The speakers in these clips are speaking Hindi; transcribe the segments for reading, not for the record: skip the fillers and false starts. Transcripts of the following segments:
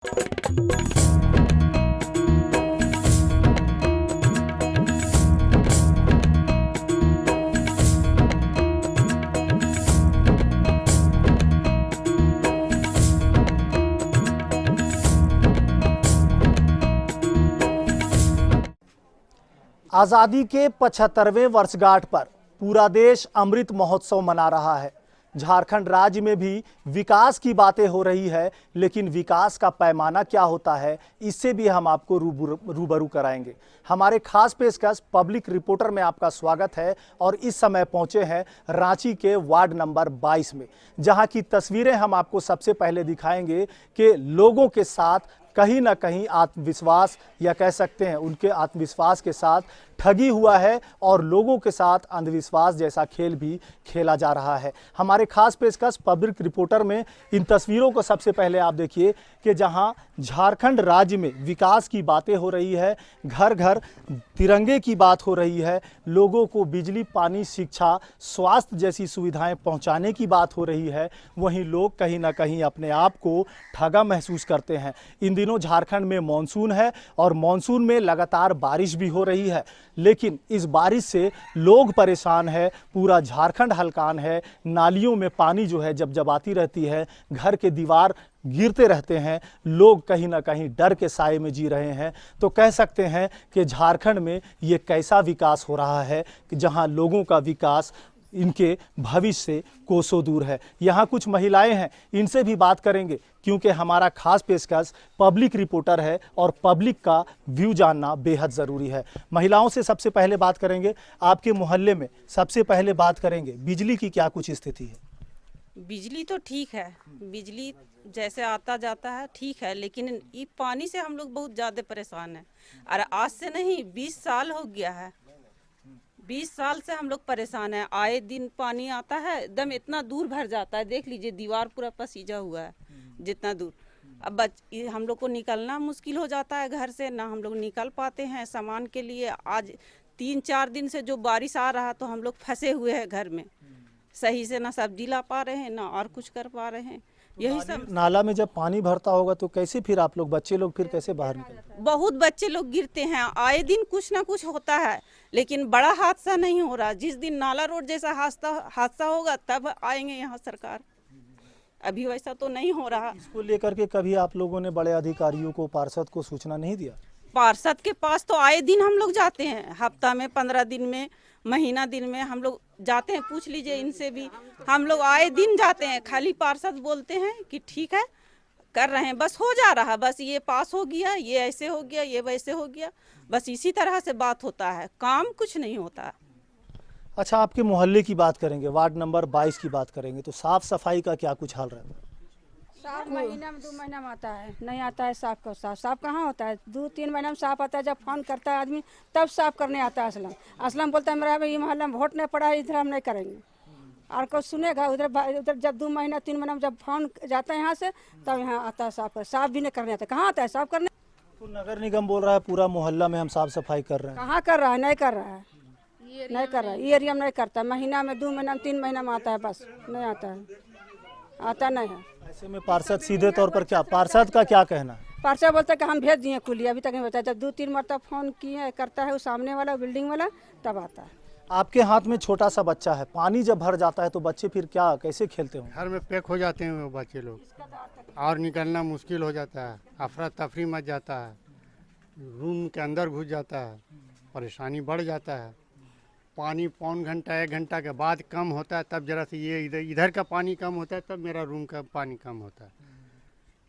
आजादी के 75वें वर्षगांठ पर पूरा देश अमृत महोत्सव मना रहा है। झारखंड राज्य में भी विकास की बातें हो रही है, लेकिन विकास का पैमाना क्या होता है, इससे भी हम आपको रूबरू कराएंगे। हमारे खास पेशकश पब्लिक रिपोर्टर में आपका स्वागत है और इस समय पहुंचे हैं रांची के वार्ड नंबर 22 में, जहां की तस्वीरें हम आपको सबसे पहले दिखाएंगे कि लोगों के साथ कहीं ना कहीं आत्मविश्वास, या कह सकते हैं उनके आत्मविश्वास के साथ ठगी हुआ है और लोगों के साथ अंधविश्वास जैसा खेल भी खेला जा रहा है। हमारे खास पेशकश पब्लिक रिपोर्टर में इन तस्वीरों को सबसे पहले आप देखिए कि जहां झारखंड राज्य में विकास की बातें हो रही है, घर घर तिरंगे की बात हो रही है, लोगों को बिजली, पानी, शिक्षा, स्वास्थ्य जैसी सुविधाएं पहुंचाने की बात हो रही है, वहीं लोग कहीं ना कहीं अपने आप को ठगा महसूस करते हैं। इन दिनों झारखंड में मानसून है और मानसून में लगातार बारिश भी हो रही है, लेकिन इस बारिश से लोग परेशान है, पूरा झारखंड हलकान है। नालियों में पानी जो है जब आती रहती है, घर के दीवार गिरते रहते हैं, लोग कहीं ना कहीं डर के साए में जी रहे हैं। तो कह सकते हैं कि झारखंड में ये कैसा विकास हो रहा है कि जहां लोगों का विकास इनके भविष्य से कोसों दूर है। यहाँ कुछ महिलाएं हैं, इनसे भी बात करेंगे, क्योंकि हमारा खास पेशकश पब्लिक रिपोर्टर है और पब्लिक का व्यू जानना बेहद ज़रूरी है। महिलाओं से सबसे पहले बात करेंगे, आपके मोहल्ले में सबसे पहले बात करेंगे, बिजली की क्या कुछ स्थिति है? बिजली तो ठीक है, बिजली जैसे आता जाता है ठीक है, लेकिन ये पानी से हम लोग बहुत ज़्यादा परेशान हैं। और आज से नहीं, 20 साल हो गया है, 20 साल से हम लोग परेशान हैं। आए दिन पानी आता है, एकदम इतना दूर भर जाता है, देख लीजिए दीवार पूरा पसीजा हुआ है जितना दूर। अब हम लोग को निकलना मुश्किल हो जाता है घर से, ना हम लोग निकल पाते हैं सामान के लिए। आज 3-4 दिन से जो बारिश आ रहा, तो हम लोग फंसे हुए हैं घर में, सही से ना सब्जी ला पा रहे हैं, ना और कुछ कर पा रहे हैं। यही सब। नाला में जब पानी भरता होगा तो कैसे फिर आप लोग, बच्चे लोग फिर कैसे बाहर निकलते? बहुत बच्चे लोग गिरते हैं, आए दिन कुछ ना कुछ होता है, लेकिन बड़ा हादसा नहीं हो रहा। जिस दिन नाला रोड जैसा हादसा होगा तब आएंगे यहाँ सरकार, अभी वैसा तो नहीं हो रहा। इसको लेकर के कभी आप लोगों ने बड़े अधिकारियों को, पार्षद को सूचना नहीं दिया? पार्षद के पास तो आए दिन हम लोग जाते हैं, हफ्ता में, 15 दिन में, महीना दिन में हम लोग जाते हैं। पूछ लीजिए इनसे भी, हम लोग आए दिन जाते हैं। खाली पार्षद बोलते हैं कि ठीक है कर रहे हैं, बस हो जा रहा, बस ये पास हो गया, ये ऐसे हो गया, ये वैसे हो गया, बस इसी तरह से बात होता है, काम कुछ नहीं होता। अच्छा, आपके मोहल्ले की बात करेंगे, वार्ड नंबर 22 की बात करेंगे, तो साफ सफाई का क्या कुछ हाल रहता है? साफ महीना में 2 महीना में आता है, नहीं आता है साफ का। साफ कहाँ होता है, 2-3 महीना में साफ आता है। जब फोन करता है आदमी तब साफ करने आता है। असलम बोलता है मेरा ये मोहल्ला में वोट नहीं पड़ा है, इधर हम नहीं करेंगे। और कोई सुनेगा उधर जब 2 महीना 3 महीना में जब फोन जाता है यहाँ से, तब यहाँ आता है साफ कर। साफ भी नहीं करने आता, कहाँ आता है साफ करने? तो नगर निगम बोल रहा है पूरा मोहल्ला में हम साफ सफाई कर रहे हैं। कहाँ कर रहा है, नहीं कर रहा है, नहीं कर रहा है। ये एरिया में नहीं करता, महीना में 2 महीना में 3 महीना में आता है, बस नहीं आता है, आता नहीं है। ऐसे में पार्षद सीधे तौर पर क्या, पार्षद का क्या कहना है? पार्षद बोलता है कि हम भेज दिए कुली, अभी तक नहीं बताया। जब 2-3 मरतबा फोन किए करता है वो सामने वाला बिल्डिंग वाला, तब आता है। आपके हाथ में छोटा सा बच्चा है, पानी जब भर जाता है तो बच्चे फिर क्या, कैसे खेलते होंगे? घर में पैक हो जाते हैं वो बच्चे लोग, और निकलना मुश्किल हो जाता है, अफरा तफरी मच जाता है, रूम के अंदर घुस जाता है, परेशानी बढ़ जाता है। पानी पौन घंटा 1 घंटा के बाद कम होता है, तब जरा से ये इधर का पानी कम होता है, तब मेरा रूम का पानी कम होता है।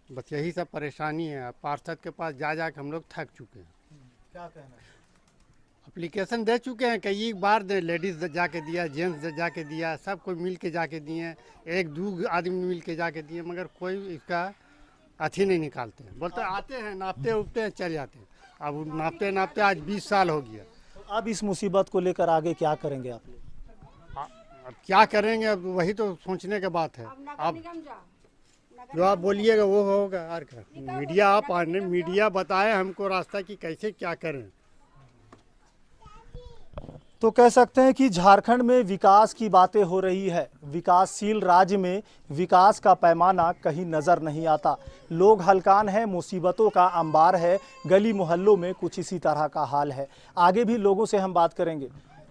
बस यही सब परेशानी है। पार्षद के पास जा के हम लोग थक चुके हैं। क्या कहना है? एप्लीकेशन दे चुके हैं, कई बार लेडीज़ जाके दिया, जेंट्स जाके दिया, सब कोई मिल के जाके दिए, 1-2 आदमी मिल के जाके दिए, मगर कोई इसका अथी नहीं निकालते हैं। बोलते आते हैं, नापते उपते हैं, चले जाते हैं। अब नापते नापते आज 20 साल हो गया। अब इस मुसीबत को लेकर आगे क्या करेंगे आप लोग? अब क्या करेंगे, अब वही तो सोचने की बात है। अब जो आप बोलिएगा वो होगा। और क्या, मीडिया आप आने, मीडिया बताए हमको रास्ता कि कैसे क्या करें। तो कह सकते हैं कि झारखंड में विकास की बातें हो रही है। विकासशील राज्य में विकास का पैमाना कहीं नजर नहीं आता। लोग हलकान हैं, मुसीबतों का अंबार है। गली मोहल्लों में कुछ इसी तरह का हाल है। आगे भी लोगों से हम बात करेंगे।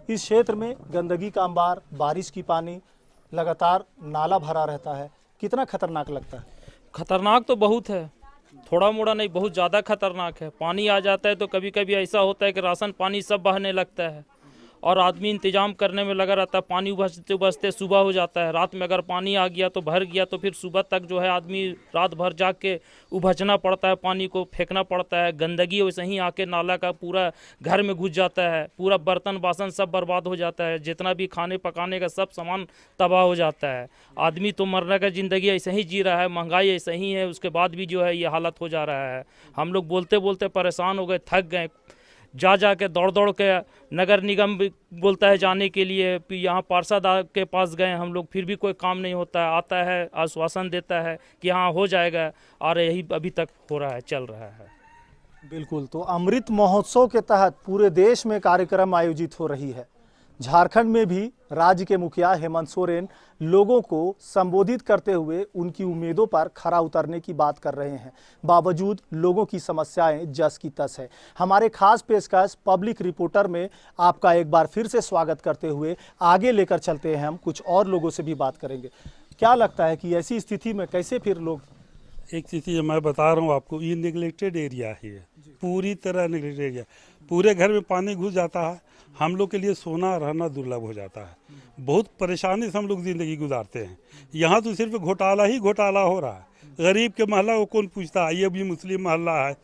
इस क्षेत्र में गंदगी का अंबार, बारिश की पानी, लगातार नाला भरा रहता है। कितना खतरनाक लगता है? खतरनाक तो बहुत है, थोड़ा मोड़ा नहीं, बहुत ज़्यादा खतरनाक है। पानी आ जाता है तो कभी कभी ऐसा होता है कि राशन पानी सब बहने लगता है और आदमी इंतजाम करने में लगा रहता है। पानी उबसते उबसते सुबह हो जाता है। रात में अगर पानी आ गया तो भर गया तो फिर सुबह तक जो है आदमी रात भर जाग के उबझना पड़ता है, पानी को फेंकना पड़ता है। गंदगी वैसे ही आके नाला का पूरा घर में घुस जाता है। पूरा बर्तन बासन सब बर्बाद हो जाता है। जितना भी खाने पकाने का सब सामान तबाह हो जाता है। आदमी तो मरने का ज़िंदगी ऐसे ही जी रहा है। महंगाई ऐसे ही है, उसके बाद भी जो है ये हालत हो जा रहा है। हम लोग बोलते बोलते परेशान हो गए, थक गए। जा के दौड़ के नगर निगम भी बोलता है जाने के लिए, फिर यहाँ पार्षद के पास गए हम लोग, फिर भी कोई काम नहीं होता है। आता है आश्वासन देता है कि हाँ हो जाएगा, और यही अभी तक हो रहा है, चल रहा है। बिल्कुल। तो अमृत महोत्सव के तहत पूरे देश में कार्यक्रम आयोजित हो रही है। झारखंड में भी राज्य के मुखिया हेमंत सोरेन लोगों को संबोधित करते हुए उनकी उम्मीदों पर खरा उतरने की बात कर रहे हैं। बावजूद लोगों की समस्याएं जस की तस है। हमारे खास पेशकश पब्लिक रिपोर्टर में आपका एक बार फिर से स्वागत करते हुए आगे लेकर चलते हैं। हम कुछ और लोगों से भी बात करेंगे। क्या लगता है कि ऐसी स्थिति में कैसे फिर लोग? एक चीज़ मैं बता रहा हूँ आपको, ये निगलेक्टेड एरिया ही है, पूरी तरह निगलेक्टेड एरिया। पूरे घर में पानी घुस जाता है। हम लोग के लिए सोना रहना दुर्लभ हो जाता है। बहुत परेशानी से हम लोग ज़िंदगी गुजारते हैं। यहाँ तो सिर्फ घोटाला ही घोटाला हो रहा है। गरीब के मोहल्ला को कौन पूछता है? ये भी मुस्लिम मोहल्ला है।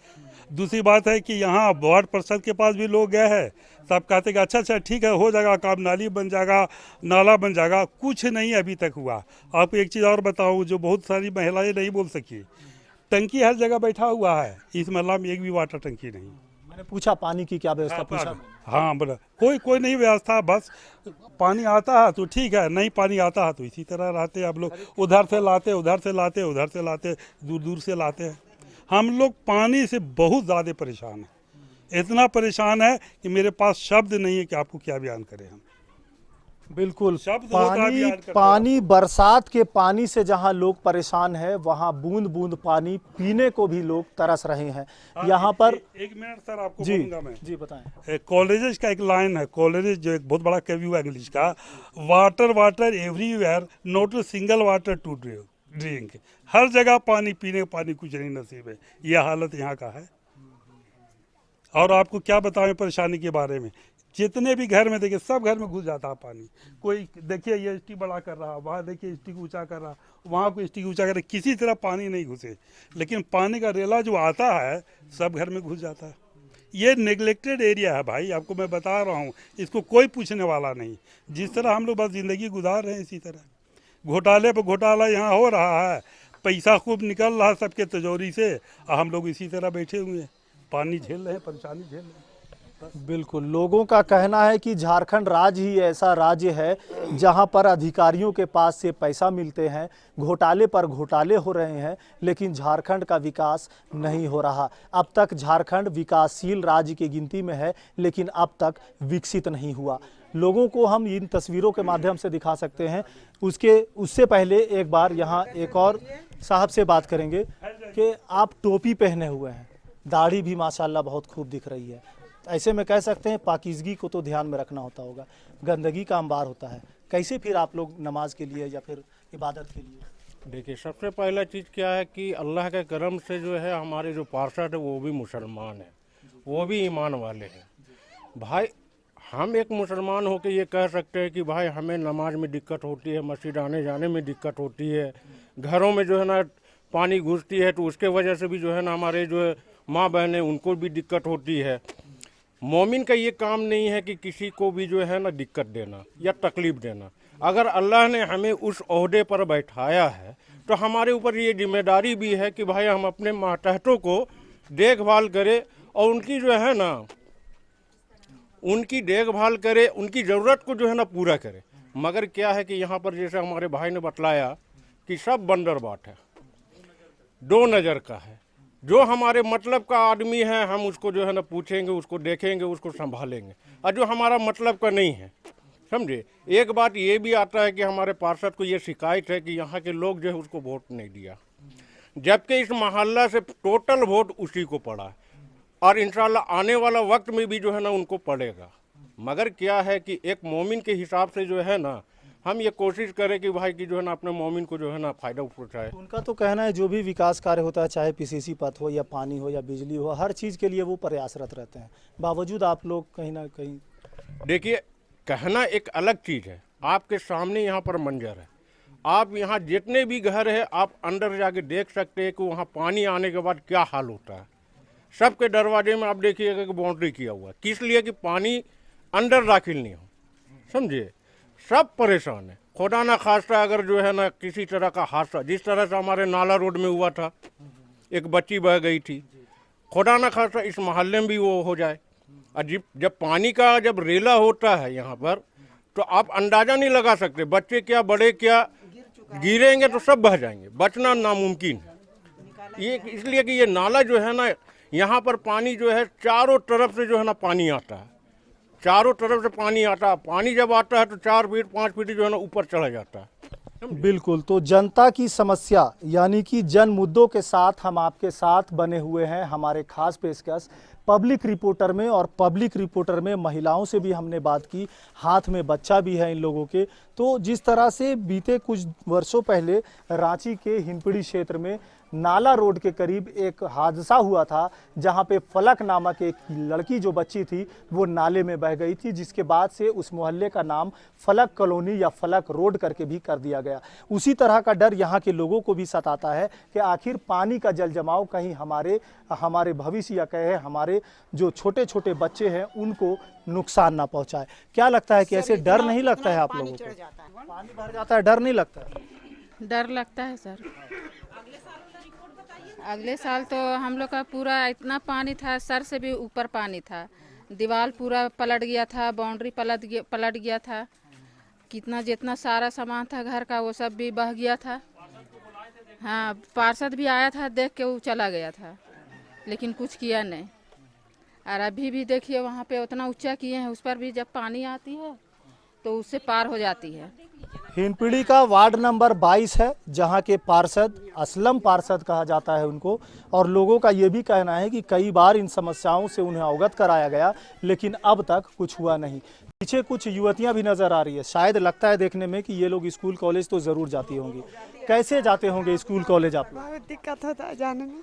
दूसरी बात है कि यहाँ वार्ड पार्षद के पास भी लोग गए हैं, सब कहते कि अच्छा ठीक है, हो जाएगा काम, नाली बन जाएगा, नाला बन जाएगा। कुछ नहीं अभी तक हुआ। आपको एक चीज़ और बताऊँ जो बहुत सारी महिलाएं नहीं बोल सकी, टंकी हर जगह बैठा हुआ है। इस मोहल्ला में एक भी वाटर टंकी नहीं। मैंने पूछा पानी की क्या व्यवस्था, पूछा? हाँ बोला कोई नहीं व्यवस्था। बस पानी आता है तो ठीक है, नहीं पानी आता है तो इसी तरह रहते हैं। आप लोग उधर से लाते, उधर से लाते, उधर से लाते, दूर दूर से लाते हैं। हम लोग पानी से बहुत ज़्यादा परेशान हैं। इतना परेशान है कि मेरे पास शब्द नहीं है कि आपको क्या बयान करें हम। बिल्कुल। शब्द पानी बरसात के पानी से जहां लोग परेशान हैं, वहां बूंद बूंद पानी पीने को भी लोग तरस रहे हैं। यहाँ पर एक मिनट सर आपको जी बोलूंगा मैं। जी बताएं। एक कॉलेजेस का एक लाइन है, कॉलेजेस जो एक बहुत बड़ा कवि है इंग्लिश का, water everywhere, not a single water to drink. हर जगह पानी, पीने का पानी कुछ नहीं नसीब है। यह हालत यहाँ का है। और आपको क्या बताएं परेशानी के बारे में। जितने भी घर में देखिए, सब घर में घुस जाता है पानी। कोई देखिए ये स्टिक बड़ा कर रहा, वहाँ देखिए स्टिक ऊंचा कर रहा, वहाँ कोई स्टिक ऊंचा कर रहा, किसी तरह पानी नहीं घुसे। लेकिन पानी का रेला जो आता है सब घर में घुस जाता है। ये नेग्लेक्टेड एरिया है भाई, आपको मैं बता रहा हूँ। इसको कोई पूछने वाला नहीं। जिस तरह हम लोग बस ज़िंदगी गुजार रहे हैं, इसी तरह घोटाले पर घोटाला यहाँ हो रहा है। पैसा खूब निकल रहा है सबके तिजोरी से, और हम लोग इसी तरह बैठे हुए हैं, पानी झेल रहे हैं, परेशानी झेल रहे हैं। बिल्कुल। लोगों का कहना है कि झारखंड राज्य ही ऐसा राज्य है जहां पर अधिकारियों के पास से पैसा मिलते हैं, घोटाले पर घोटाले हो रहे हैं, लेकिन झारखंड का विकास नहीं हो रहा। अब तक झारखंड विकासशील राज्य की गिनती में है, लेकिन अब तक विकसित नहीं हुआ। लोगों को हम इन तस्वीरों के माध्यम से दिखा सकते हैं। उससे पहले एक बार यहाँ एक और साहब से बात करेंगे कि आप टोपी पहने हुए हैं, दाढ़ी भी माशाल्लाह बहुत खूब दिख रही है। ऐसे में कह सकते हैं पाकीज़गी को तो ध्यान में रखना होता होगा, गंदगी का अंबार होता है। कैसे फिर आप लोग नमाज के लिए या फिर इबादत के लिए? देखिए, सबसे पहला चीज़ क्या है कि अल्लाह के करम से जो है हमारे जो पार्षद है वो भी मुसलमान है, वो भी ईमान वाले हैं। भाई हम एक मुसलमान होकर ये कह सकते हैं कि भाई हमें नमाज में दिक्कत होती है, मस्जिद आने जाने में दिक्कत होती है, घरों में जो है ना पानी घुसती है, तो उसके वजह से भी जो है ना हमारे जो है माँ बहनें उनको भी दिक्कत होती है। मोमिन का ये काम नहीं है कि किसी को भी जो है ना दिक्कत देना या तकलीफ देना। अगर अल्लाह ने हमें उस ओहदे पर बैठाया है तो हमारे ऊपर ये जिम्मेदारी भी है कि भाई हम अपने मातहतों को देखभाल करें और उनकी जो है ना उनकी देखभाल करें, उनकी ज़रूरत को जो है ना पूरा करें। मगर क्या है कि यहाँ पर जैसे हमारे भाई ने बतलाया कि सब बंदर बाट है, दो नज़र का है। जो हमारे मतलब का आदमी है हम उसको जो है ना पूछेंगे, उसको देखेंगे, उसको संभालेंगे, और जो हमारा मतलब का नहीं है, समझे। एक बात ये भी आता है कि हमारे पार्षद को ये शिकायत है कि यहाँ के लोग जो है उसको वोट नहीं दिया, जबकि इस मोहल्ला से टोटल वोट उसी को पड़ा है और इंशाल्लाह आने वाला वक्त में भी जो है ना उनको पड़ेगा। मगर क्या है कि एक मोमिन के हिसाब से जो है ना हम ये कोशिश करें कि भाई की जो है ना अपने मोमिन को जो है ना फायदा पहुँचाए। उनका तो कहना है जो भी विकास कार्य होता है, चाहे पीसीसी पथ हो या पानी हो या बिजली हो, हर चीज़ के लिए वो प्रयासरत रहते हैं। बावजूद आप लोग कहीं ना कहीं, देखिए कहना एक अलग चीज़ है, आपके सामने यहाँ पर मंजर है, आप यहाँ जितने भी घर है आप अंदर जाके देख सकते हैं कि वहाँ पानी आने के बाद क्या हाल होता है। सबके दरवाजे में आप देखिएगा कि बाउंड्री किया हुआ है, किस लिए कि पानी अंदर दाखिल नहीं हो, समझिए। सब परेशान है। खुदा ना खास्ता अगर जो है ना किसी तरह का हादसा, जिस तरह से हमारे नाला रोड में हुआ था, एक बच्ची बह गई थी, खुदा ना खास्ता इस मोहल्ले में भी वो हो जाए। और जब पानी का जब रेला होता है यहाँ पर, तो आप अंदाज़ा नहीं लगा सकते, बच्चे क्या बड़े क्या गिरेंगे तो सब बह जाएंगे, बचना नामुमकिन है। ये इसलिए कि ये नाला जो है ना, यहाँ पर पानी जो है चारों तरफ से जो है ना पानी आता है, चारों तरफ से पानी आता है। पानी जब आता है तो 4 फीट 5 फीट जो है ना ऊपर चला जाता है। बिल्कुल। तो जनता की समस्या यानी कि जन मुद्दों के साथ हम आपके साथ बने हुए हैं। हमारे खास पेशकश पब्लिक रिपोर्टर में, और पब्लिक रिपोर्टर में महिलाओं से भी हमने बात की, हाथ में बच्चा भी है इन लोगों के। तो जिस तरह से बीते कुछ वर्षों पहले रांची के हिंदपीढ़ी क्षेत्र में नाला रोड के करीब एक हादसा हुआ था, जहां पे फलक नामक एक लड़की जो बच्ची थी वो नाले में बह गई थी, जिसके बाद से उस मोहल्ले का नाम फलक कॉलोनी या फलक रोड करके भी कर दिया गया। उसी तरह का डर यहाँ के लोगों को भी सताता है कि आखिर पानी का जल जमाव कहीं हमारे भविष्य या कहे हमारे जो छोटे छोटे बच्चे हैं उनको नुकसान ना पहुँचाए। क्या लगता है कि ऐसे डर नहीं लगता है आप लोगों को? पानी भर जाता है, डर नहीं लगता है? डर लगता है सर। अगले साल तो हम लोग का पूरा इतना पानी था, सर से भी ऊपर पानी था, दीवार पूरा पलट गया था, बाउंड्री पलट गया था, कितना जितना सारा सामान था घर का वो सब भी बह गया था। हाँ, पार्षद भी आया था, देख के वो चला गया था, लेकिन कुछ किया नहीं। और अभी भी देखिए वहाँ पे उतना ऊंचा किए हैं, उस पर भी जब पानी आती है तो उससे पार हो जाती है। हिंदपीढ़ी का वार्ड नंबर 22 है, जहां के पार्षद असलम पार्षद कहा जाता है उनको, और लोगों का ये भी कहना है कि कई बार इन समस्याओं से उन्हें अवगत कराया गया, लेकिन अब तक कुछ हुआ नहीं। पीछे कुछ युवतियां भी नजर आ रही है, शायद लगता है देखने में कि ये लोग स्कूल कॉलेज तो जरूर जाती होंगी। कैसे जाते होंगे स्कूल कॉलेज आप लोग? बहुत दिक्कत होता है जाने में,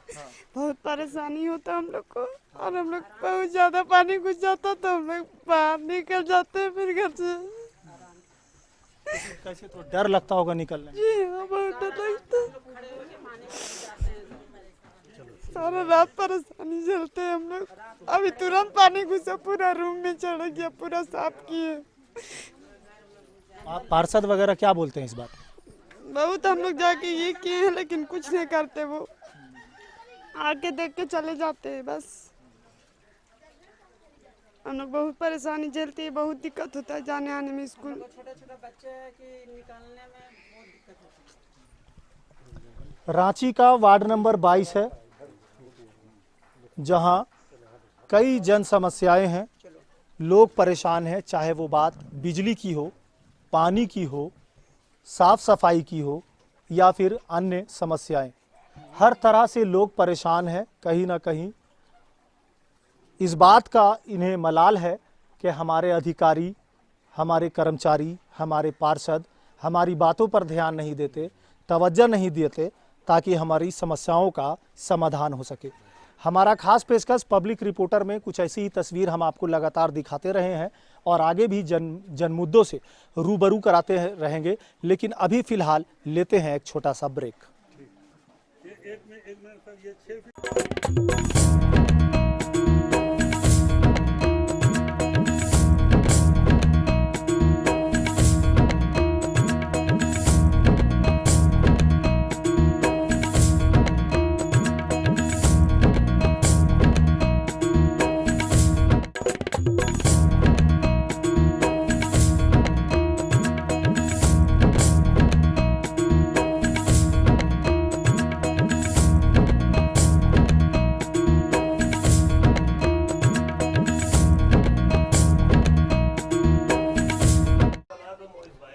बहुत परेशानी होता है हम लोग को, और हम लोग बहुत ज्यादा पानी घुस जाता तो हम लोग बाहर निकल जाते हैं फिर घर से। कैसे, तो डर लगता होगा निकलने में? जी हाँ, बहुत डर लगता है। सारा रात परेशानी झेलते हैं हम लोग। अभी तुरंत पानी घुसा, पूरा रूम में चढ़ गया, पूरा साफ किए। आप पार्षद वगैरह क्या बोलते हैं इस बात? बहुत हम लोग जाके ये किए हैं, लेकिन कुछ नहीं करते, वो आके देख के चले जाते हैं बस। हम लोग बहुत परेशानी झेलते हैं, बहुत दिक्कत होता है जाने आने में स्कूल। छोटे बच्चे हैं कि निकालने में बहुत दिक्कत होता है। रांची का वार्ड नंबर 22 है, जहां कई जन समस्याएं हैं, लोग परेशान हैं, चाहे वो बात बिजली की हो, पानी की हो, साफ सफाई की हो या फिर अन्य समस्याएं। हर तरह से लोग परेशान हैं। कहीं ना कहीं इस बात का इन्हें मलाल है कि हमारे अधिकारी, हमारे कर्मचारी, हमारे पार्षद हमारी बातों पर ध्यान नहीं देते, तवज्जो नहीं देते, ताकि हमारी समस्याओं का समाधान हो सके। हमारा खास पेशकश पब्लिक रिपोर्टर में कुछ ऐसी ही तस्वीर हम आपको लगातार दिखाते रहे हैं और आगे भी जन मुद्दों से रूबरू कराते रहेंगे। लेकिन अभी फिलहाल लेते हैं एक छोटा सा ब्रेक।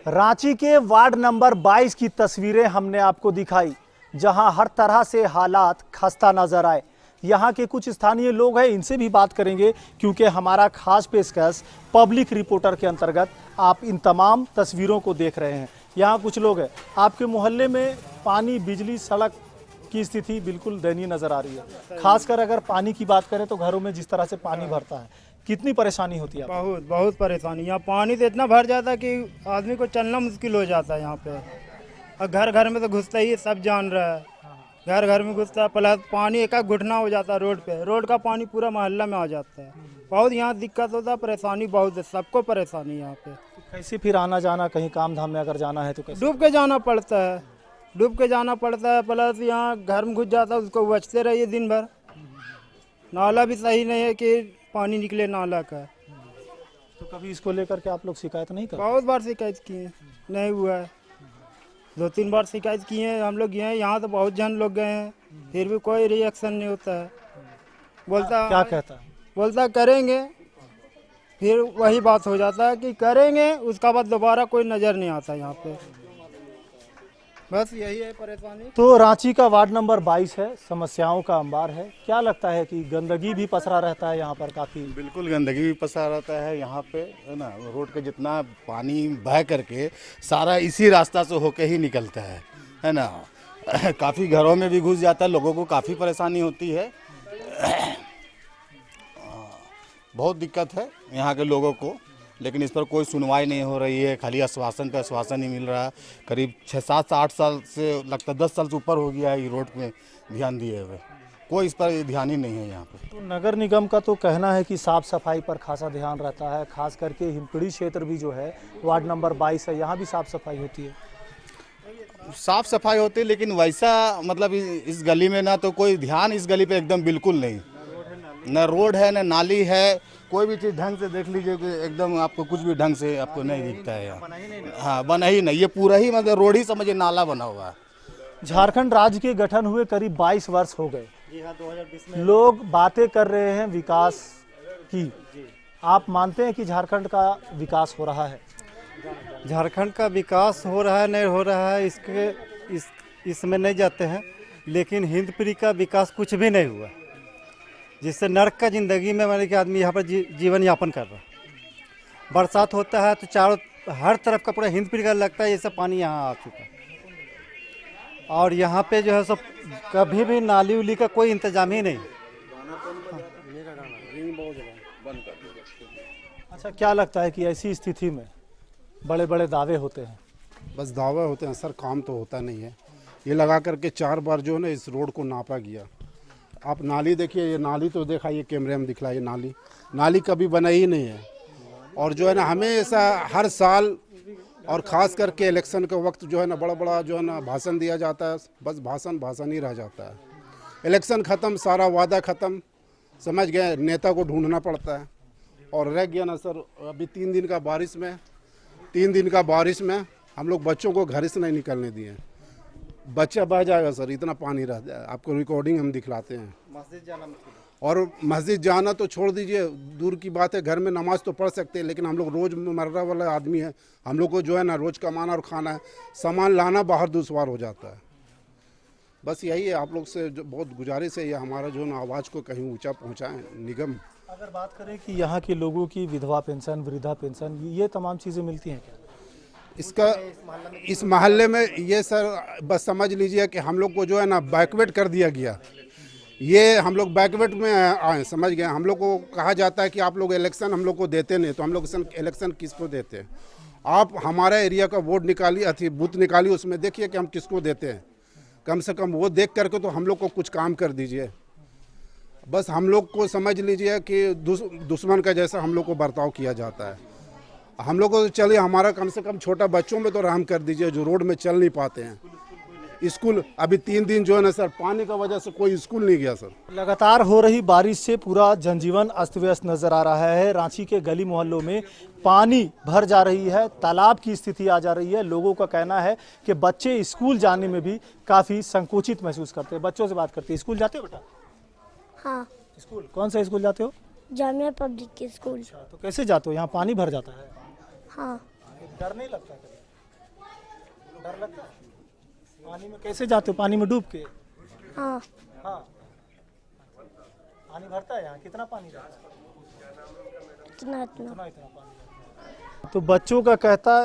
रांची के वार्ड नंबर 22 की तस्वीरें हमने आपको दिखाई, जहां हर तरह से हालात खस्ता नजर आए। यहां के कुछ स्थानीय लोग हैं, इनसे भी बात करेंगे, क्योंकि हमारा खास पेशकश पब्लिक रिपोर्टर के अंतर्गत आप इन तमाम तस्वीरों को देख रहे हैं। यहां कुछ लोग हैं। आपके मोहल्ले में पानी, बिजली, सड़क की स्थिति बिल्कुल दयनीय नजर आ रही है। खासकर अगर पानी की बात करें तो घरों में जिस तरह से पानी भरता है, कितनी परेशानी होती है? बहुत परेशानी। यहाँ पानी तो इतना भर जाता है कि आदमी को चलना मुश्किल हो जाता है यहाँ पे। और घर घर में तो घुसता ही, सब जान रहा है, घर घर में घुसता है। प्लस पानी एक घुटना हो जाता है रोड पे, रोड का पानी पूरा मोहल्ला में आ जाता है। बहुत यहाँ दिक्कत होता है, परेशानी बहुत है, सबको परेशानी है यहाँ पे। कैसे फिर आना जाना, कहीं काम धाम में अगर जाना है तो कैसे? डूब के जाना पड़ता है, डूब के जाना पड़ता है। प्लस यहाँ घर में घुस जाता है, उसको बचते रहिए दिन भर। नाला भी सही नहीं है कि पानी निकले नाला का। तो कभी इसको लेकर के आप लोग शिकायत नहीं करते? बहुत बार शिकायत किए, नहीं हुआ है। 2-3 बार शिकायत किए हैं हम लोग। यहाँ तो बहुत जन लोग गए हैं, फिर भी कोई रिएक्शन नहीं होता है। बोलता क्या कहता है? बोलता करेंगे, फिर वही बात हो जाता है कि करेंगे, उसका बाद दोबारा कोई नज़र नहीं आता यहाँ पे। बस यही है परेशानी। तो रांची का वार्ड नंबर 22 है, समस्याओं का अंबार है। क्या लगता है कि गंदगी भी पसरा रहता है यहाँ पर काफ़ी? बिल्कुल गंदगी भी पसरा रहता है यहाँ पे, है ना। रोड के जितना पानी बह करके सारा इसी रास्ता से होके ही निकलता है ना। काफ़ी घरों में भी घुस जाता है, लोगों को काफ़ी परेशानी होती है। बहुत दिक्कत है यहाँ के लोगों को, लेकिन इस पर कोई सुनवाई नहीं हो रही है। खाली आश्वासन पे आश्वासन ही मिल रहा है। करीब 6-7-8 साल से, लगता है 10 साल से ऊपर हो गया है ये रोड में ध्यान दिए हुए। कोई इस पर ध्यान ही नहीं है यहाँ पे। तो नगर निगम का तो कहना है कि साफ सफाई पर खासा ध्यान रहता है, खास करके हिमपड़ी क्षेत्र भी जो है वार्ड नंबर 22 है, यहाँ भी साफ सफाई होती है। साफ सफाई होती है, लेकिन वैसा मतलब इस गली में ना तो कोई ध्यान इस गली पे एकदम बिल्कुल नहीं। न रोड है, न नाली है, कोई भी चीज़ ढंग से देख लीजिए कि एकदम आपको कुछ भी ढंग से आपको नहीं दिखता है यहाँ। हाँ, बना ही नहीं, ये पूरा ही मतलब रोड ही समझिए नाला बना हुआ है। झारखंड राज्य के गठन हुए करीब 22 वर्ष हो गए। लोग बातें कर रहे हैं विकास की। आप मानते हैं कि झारखंड का विकास हो रहा है? झारखंड का विकास हो रहा है, नहीं हो रहा है, इसमें नहीं जाते हैं। लेकिन हिंदपीढ़ी का विकास कुछ भी नहीं हुआ, जिससे नरक का ज़िंदगी में मैंने कि आदमी यहाँ पर जीवन यापन कर रहा है। बरसात होता है तो चारों हर तरफ का पूरा हिंदपीढ़ी का लगता है ये सब पानी यहाँ आ चुका है। और यहाँ पे जो है सब कभी भी नाली उली का कोई इंतजाम ही नहीं। अच्छा, क्या लगता है कि ऐसी स्थिति में बड़े बड़े दावे होते हैं? बस दावे होते हैं सर, काम तो होता नहीं है। ये लगा करके 4 बार जो है ना इस रोड को नापा गया। आप नाली देखिए, ये नाली तो देखा, ये कैमरे में दिखला, ये नाली कभी बना ही नहीं है। और जो है ना हमेशा हर साल और ख़ास करके इलेक्शन के वक्त जो है ना बड़ा जो है ना भाषण दिया जाता है। बस भाषण ही रह जाता है। इलेक्शन ख़त्म, सारा वादा ख़त्म, समझ गए, नेता को ढूंढना पड़ता है। और रह गया ना सर, अभी 3 दिन का बारिश में हम लोग बच्चों को घर से नहीं निकलने दिए। बच्चा बह जाएगा सर, इतना पानी रह जाए। आपको रिकॉर्डिंग हम दिखलाते हैं। और मस्जिद जाना तो छोड़ दीजिए, दूर की बात है, घर में नमाज तो पढ़ सकते हैं, लेकिन हम लोग रोज़मर्रा वाला आदमी है। हम लोग को जो है ना रोज़ कमाना और खाना है, सामान लाना बाहर दुश्वार हो जाता है। बस यही है, आप लोग से जो बहुत गुजारिश है, ये हमारा जो ना आवाज़ को कहीं ऊंचा पहुंचाएं निगम। अगर बात करें कि यहाँ के लोगों की विधवा पेंशन, वृद्धा पेंशन, ये तमाम चीज़ें मिलती हैं क्या? इस मोहल्ले में ये सर बस समझ लीजिए कि हम लोग को जो है ना बैकवर्ड कर दिया गया। ये हम लोग बैकवर्ड में आए, समझ गए। हम लोग को कहा जाता है कि आप लोग इलेक्शन हम लोग को देते नहीं, तो हम लोग इलेक्शन किसको देते हैं? आप हमारा एरिया का वोट निकालिए, बूथ निकालिए, उसमें देखिए कि हम किसको देते हैं। कम से कम वो देख करके तो हम लोग को कुछ काम कर दीजिए। बस हम लोग को समझ लीजिए कि दुश्मन का जैसा हम लोग को बर्ताव किया जाता है। हम लोग को चलिए, हमारा कम से कम छोटा बच्चों में तो रहम कर दीजिए जो रोड में चल नहीं पाते हैं। स्कूल अभी 3 दिन जो है ना सर, पानी का वजह से कोई स्कूल नहीं गया सर। लगातार हो रही बारिश से पूरा जनजीवन अस्त व्यस्त नजर आ रहा है। रांची के गली मोहल्लों में पानी भर जा रही है, तालाब की स्थिति आ जा रही है। लोगों का कहना है कि बच्चे स्कूल जाने में भी काफ़ी संकोचित महसूस करते हैं। बच्चों से बात करते हैं। स्कूल जाते हो बेटा? हाँ। स्कूल कौन सा स्कूल जाते हो? Jamia public school. तो कैसे जाते हो? यहाँ पानी भर जाता है। हाँ। डर नहीं लगता? डर लगता है? पानी में कैसे जाते हो? पानी में डूब के? हाँ। हाँ, पानी भरता है यहाँ? कितना पानी रहता है? इतना इतना पानी रहता है। तो बच्चों का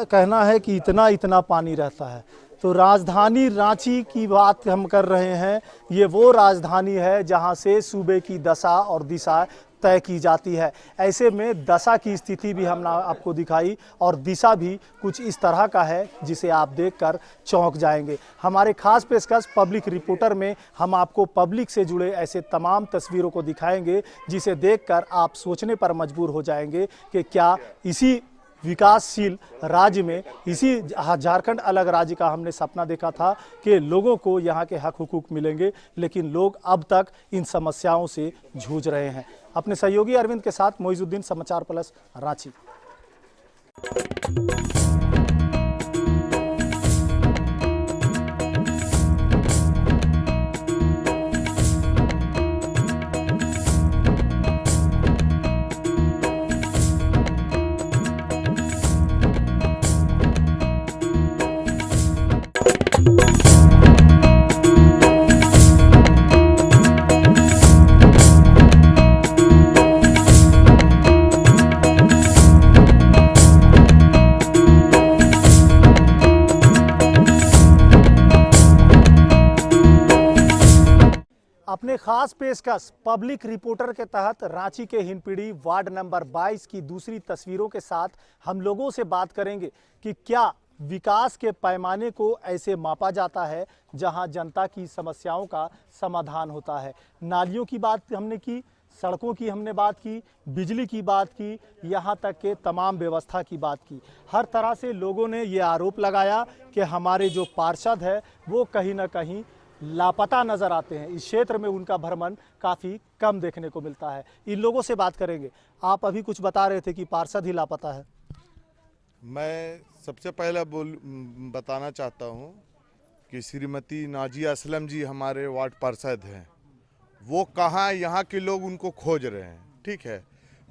कहना है कि इतना पानी रहता है। तो राजधानी रांची की बात हम कर रहे हैं। ये वो राजधानी है जहां से सूबे की दशा और दिशा तय की जाती है। ऐसे में दशा की स्थिति भी हमने आपको दिखाई और दिशा भी कुछ इस तरह का है जिसे आप देखकर चौंक जाएंगे। हमारे खास पेशकश पब्लिक रिपोर्टर में हम आपको पब्लिक से जुड़े ऐसे तमाम तस्वीरों को दिखाएंगे जिसे देखकर आप सोचने पर मजबूर हो जाएंगे कि क्या इसी विकासशील राज्य में, इसी झारखंड अलग राज्य का हमने सपना देखा था कि लोगों को यहाँ के हक हुकूक मिलेंगे, लेकिन लोग अब तक इन समस्याओं से जूझ रहे हैं। अपने सहयोगी अरविंद के साथ मोइजुद्दीन, समाचार प्लस, रांची। अपने खास पेशकश पब्लिक रिपोर्टर के तहत रांची के हिंदपीढ़ी वार्ड नंबर 22 की दूसरी तस्वीरों के साथ हम लोगों से बात करेंगे कि क्या विकास के पैमाने को ऐसे मापा जाता है जहां जनता की समस्याओं का समाधान होता है। नालियों की बात हमने की, सड़कों की हमने बात की, बिजली की बात की, यहाँ तक के तमाम व्यवस्था की बात की। हर तरह से लोगों ने ये आरोप लगाया कि हमारे जो पार्षद है वो कहीं ना कहीं लापता नजर आते हैं। इस क्षेत्र में उनका भ्रमण काफ़ी कम देखने को मिलता है। इन लोगों से बात करेंगे। आप अभी कुछ बता रहे थे कि पार्षद ही लापता है। मैं सबसे पहले बताना चाहता हूं कि श्रीमती नाजिया असलम जी हमारे वार्ड पार्षद हैं। वो कहाँ, यहाँ के लोग उनको खोज रहे हैं। ठीक है,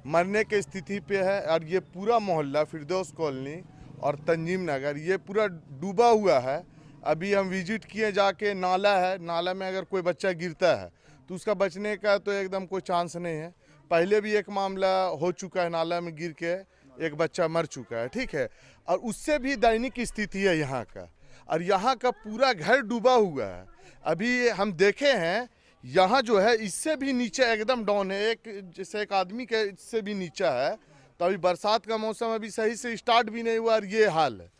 मरने की स्थिति पे है। और ये पूरा मोहल्ला फिरदौस कॉलोनी और तंजीम नगर ये पूरा डूबा हुआ है। अभी हम विजिट किए जाके, नाला है, नाला में अगर कोई बच्चा गिरता है तो उसका बचने का तो एकदम कोई चांस नहीं है। पहले भी एक मामला हो चुका है, नाला में गिर के एक बच्चा मर चुका है। ठीक है, और उससे भी दयनीय स्थिति है यहाँ का। और यहाँ का पूरा घर डूबा हुआ है। अभी हम देखे हैं यहाँ जो है इससे भी नीचे एकदम डाउन है, एक जैसे एक आदमी के इससे भी नीचा है। तो अभी बरसात का मौसम अभी सही से स्टार्ट भी नहीं हुआ और ये हाल है।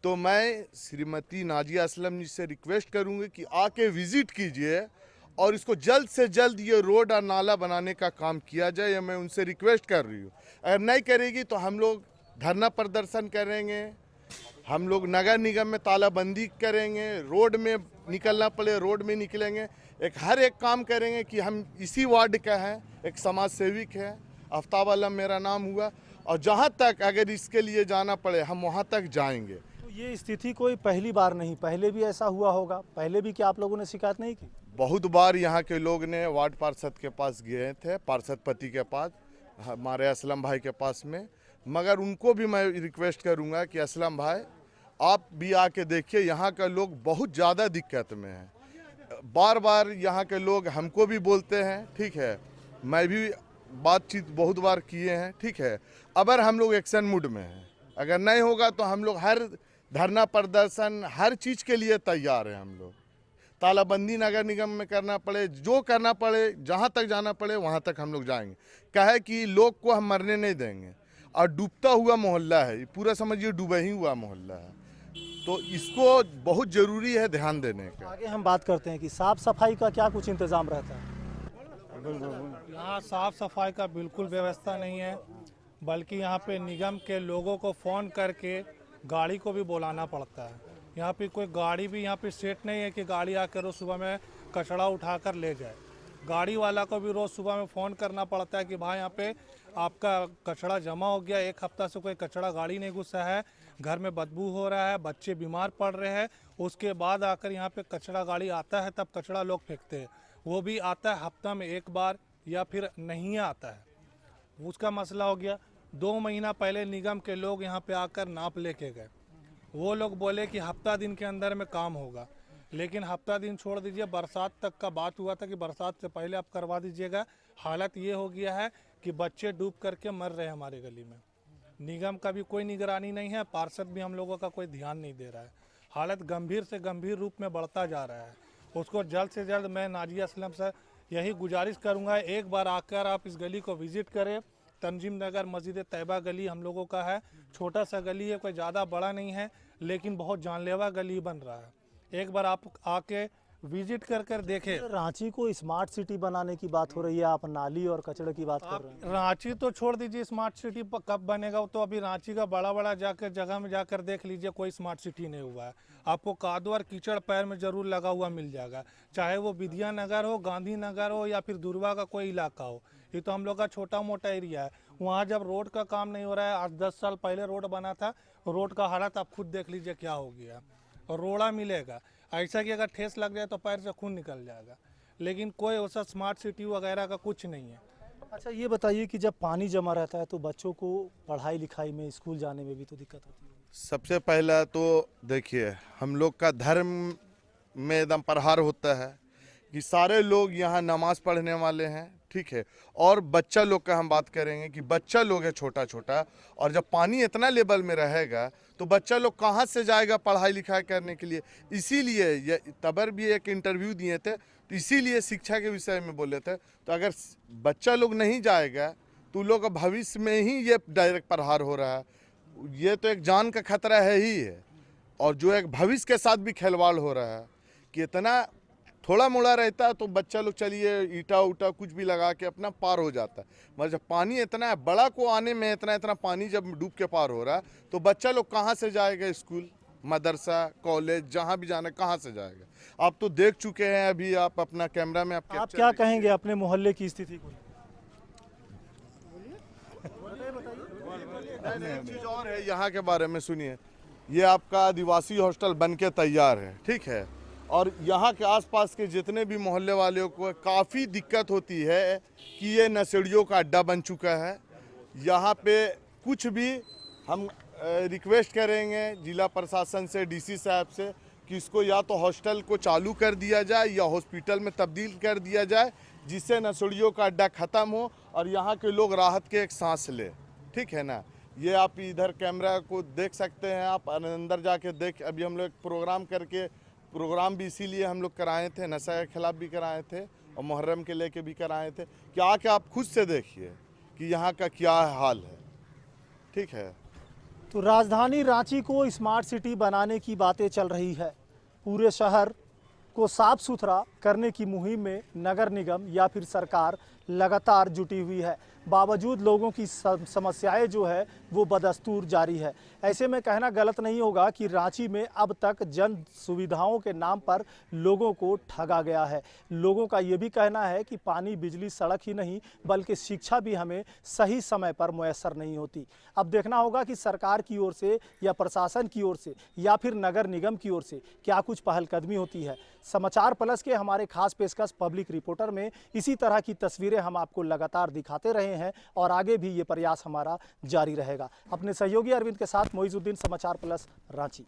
तो मैं श्रीमती नाजिया असलम जी से रिक्वेस्ट करूँगी कि आके विज़िट कीजिए और इसको जल्द से जल्द ये रोड और नाला बनाने का काम किया जाए। ये मैं उनसे रिक्वेस्ट कर रही हूँ। अगर नहीं करेगी तो हम लोग धरना प्रदर्शन करेंगे, हम लोग नगर निगम में तालाबंदी करेंगे, रोड में निकलना पड़े रोड में निकलेंगे। हर एक काम करेंगे कि हम इसी वार्ड का हैं, एक समाज सेविक है, आफ्ताब आलम मेरा नाम हुआ, और जहाँ तक अगर इसके लिए जाना पड़े हम वहाँ तक जाएंगे। ये स्थिति कोई पहली बार नहीं, पहले भी ऐसा हुआ होगा। पहले भी क्या आप लोगों ने शिकायत नहीं की? बहुत बार यहाँ के लोग ने वार्ड पार्षद के पास गए थे, पार्षद पति के पास, हमारे असलम भाई के पास में। मगर उनको भी मैं रिक्वेस्ट करूँगा कि असलम भाई आप भी आके देखिए, यहाँ का लोग बहुत ज़्यादा दिक्कत में है। बार बार यहाँ के लोग हमको भी बोलते हैं। ठीक है, मैं भी बातचीत बहुत बार किए हैं। ठीक है, अगर हम लोग एक्शन मूड में हैं, अगर नहीं होगा तो हम लोग हर धरना प्रदर्शन हर चीज़ के लिए तैयार हैं। हम लोग तालाबंदी नगर निगम में करना पड़े, जो करना पड़े, जहाँ तक जाना पड़े वहाँ तक हम लोग जाएंगे। कहे कि लोग को हम मरने नहीं देंगे। और डूबता हुआ मोहल्ला है, पूरा समझिए डूबा ही हुआ मोहल्ला है, तो इसको बहुत ज़रूरी है ध्यान देने का। आगे हम बात करते हैं कि साफ़ सफाई का क्या कुछ इंतज़ाम रहता है? यहाँ साफ़ सफाई का बिल्कुल व्यवस्था नहीं है, बल्कि यहाँ पे निगम के लोगों को फ़ोन करके गाड़ी को भी बुलाना पड़ता है। यहाँ पे कोई गाड़ी भी यहाँ पे सेट नहीं है कि गाड़ी आकर रोज़ सुबह में कचरा उठाकर ले जाए। गाड़ी वाला को भी रोज़ सुबह में फ़ोन करना पड़ता है कि भाई यहाँ पे आपका कचरा जमा हो गया, एक हफ्ता से कोई कचरा गाड़ी नहीं घुसा है, घर में बदबू हो रहा है, बच्चे बीमार पड़ रहे हैं। उसके बाद आकर यहाँ पे कचरा गाड़ी आता है, तब कचरा लोग फेंकते हैं। वो भी आता है हफ्ता में एक बार या फिर नहीं आता है। उसका मसला हो गया। 2 महीना पहले निगम के लोग यहाँ पे आकर नाप लेके गए। वो लोग बोले कि हफ्ता दिन के अंदर में काम होगा, लेकिन हफ्ता दिन छोड़ दीजिए, बरसात तक का बात हुआ था कि बरसात से पहले आप करवा दीजिएगा। हालत ये हो गया है कि बच्चे डूब करके मर रहे हैं हमारे गली में। निगम का भी कोई निगरानी नहीं है, पार्षद भी हम लोगों का कोई ध्यान नहीं दे रहा है। हालत गंभीर से गंभीर रूप में बढ़ता जा रहा है। उसको जल्द से जल्द मैं नाजिया असलम से यही गुजारिश करूंगा, एक बार आकर आप इस गली को विजिट करें। तंजीम नगर मस्जिद तैयबा गली हम लोगों का है, छोटा सा गली है, कोई ज़्यादा बड़ा नहीं है, लेकिन बहुत जानलेवा गली बन रहा है। एक बार आप आके विजिट कर कर देखें। रांची को स्मार्ट सिटी बनाने की बात हो रही है, आप नाली और कचरे की बात कर रहे हैं। रांची तो छोड़ दीजिए, स्मार्ट सिटी कब बनेगा, तो अभी रांची का बड़ा बड़ा जाकर जगह में जाकर देख लीजिए, कोई स्मार्ट सिटी नहीं हुआ है। आपको कादो और कीचड़ पैर में जरूर लगा हुआ मिल जाएगा, चाहे वो विद्या नगर हो, गांधी नगर हो, या फिर दुर्वा का कोई इलाका हो। ये तो हम लोग का छोटा मोटा एरिया है। वहाँ जब रोड का काम नहीं हो रहा है, आज 10 साल पहले रोड बना था, रोड का हालत आप खुद देख लीजिए क्या हो गया। और रोड़ा मिलेगा ऐसा कि अगर ठेस लग जाए तो पैर से खून निकल जाएगा, लेकिन कोई वैसा स्मार्ट सिटी वगैरह का कुछ नहीं है। अच्छा ये बताइए कि जब पानी जमा रहता है तो बच्चों को पढ़ाई लिखाई में, स्कूल जाने में भी तो दिक्कत होती है। सबसे पहला तो देखिए, हम लोग का धर्म में एकदम प्रहार होता है कि सारे लोग यहाँ नमाज पढ़ने वाले हैं, ठीक है। और बच्चा लोग का हम बात करेंगे कि बच्चा लोग है छोटा छोटा, और जब पानी इतना लेवल में रहेगा तो बच्चा लोग कहाँ से जाएगा पढ़ाई लिखाई करने के लिए। इसीलिए ये तबर भी एक इंटरव्यू दिए थे, तो इसीलिए शिक्षा के विषय में बोले थे। तो अगर बच्चा लोग नहीं जाएगा तो लोग भविष्य में ही ये डायरेक्ट प्रहार हो रहा है। ये तो एक जान का खतरा है ही है, और जो एक भविष्य के साथ भी खिलवाड़ हो रहा है कि इतना थोड़ा मोड़ा रहता है तो बच्चा लोग चलिए ईटा उटा कुछ भी लगा के अपना पार हो जाता है, मगर जब पानी इतना है, बड़ा को आने में इतना पानी जब डूब के पार हो रहा है तो बच्चा लोग कहाँ से जाएगा, स्कूल मदरसा कॉलेज जहाँ भी जाना कहाँ से जाएगा। आप तो देख चुके हैं, अभी आप अपना कैमरा में आप क्या कहेंगे अपने मोहल्ले की स्थिति को? एक चीज़ और है यहाँ के बारे में सुनिए, ये आपका आदिवासी हॉस्टल बन के तैयार है, ठीक है। और यहाँ के आसपास के जितने भी मोहल्ले वालों को काफ़ी दिक्कत होती है कि ये नशेड़ियों का अड्डा बन चुका है। यहाँ पे कुछ भी हम रिक्वेस्ट करेंगे जिला प्रशासन से, डीसी साहब से, कि इसको या तो हॉस्टल को चालू कर दिया जाए या हॉस्पिटल में तब्दील कर दिया जाए, जिससे नशेड़ियों का अड्डा ख़त्म हो और यहाँ के लोग राहत के एक सांस ले, ठीक है ना। ये आप इधर कैमरा को देख सकते हैं, आप अंदर जाके देख। अभी हम लोग एक प्रोग्राम करके, प्रोग्राम भी इसीलिए हम लोग कराए थे, नशा के खिलाफ भी कराए थे और मुहर्रम के लेके भी कराए थे, कि आके आप खुद से देखिए कि यहाँ का क्या हाल है, ठीक है। तो राजधानी रांची को स्मार्ट सिटी बनाने की बातें चल रही है। पूरे शहर को साफ सुथरा करने की मुहिम में नगर निगम या फिर सरकार लगातार जुटी हुई है। बावजूद लोगों की समस्याएं जो है वो बदस्तूर जारी है। ऐसे में कहना गलत नहीं होगा कि रांची में अब तक जन सुविधाओं के नाम पर लोगों को ठगा गया है। लोगों का ये भी कहना है कि पानी, बिजली, सड़क ही नहीं बल्कि शिक्षा भी हमें सही समय पर मुयस्सर नहीं होती। अब देखना होगा कि सरकार की ओर से या प्रशासन की ओर से या फिर नगर निगम की ओर से क्या कुछ पहलकदमी होती है। समाचार प्लस के हमारे खास पेशकश पब्लिक रिपोर्टर में इसी तरह की तस्वीरें हम आपको लगातार दिखाते रहे हैं और आगे भी ये प्रयास हमारा जारी रहेगा। अपने सहयोगी अरविंद के साथ मोइजुद्दीन, समाचार प्लस, रांची।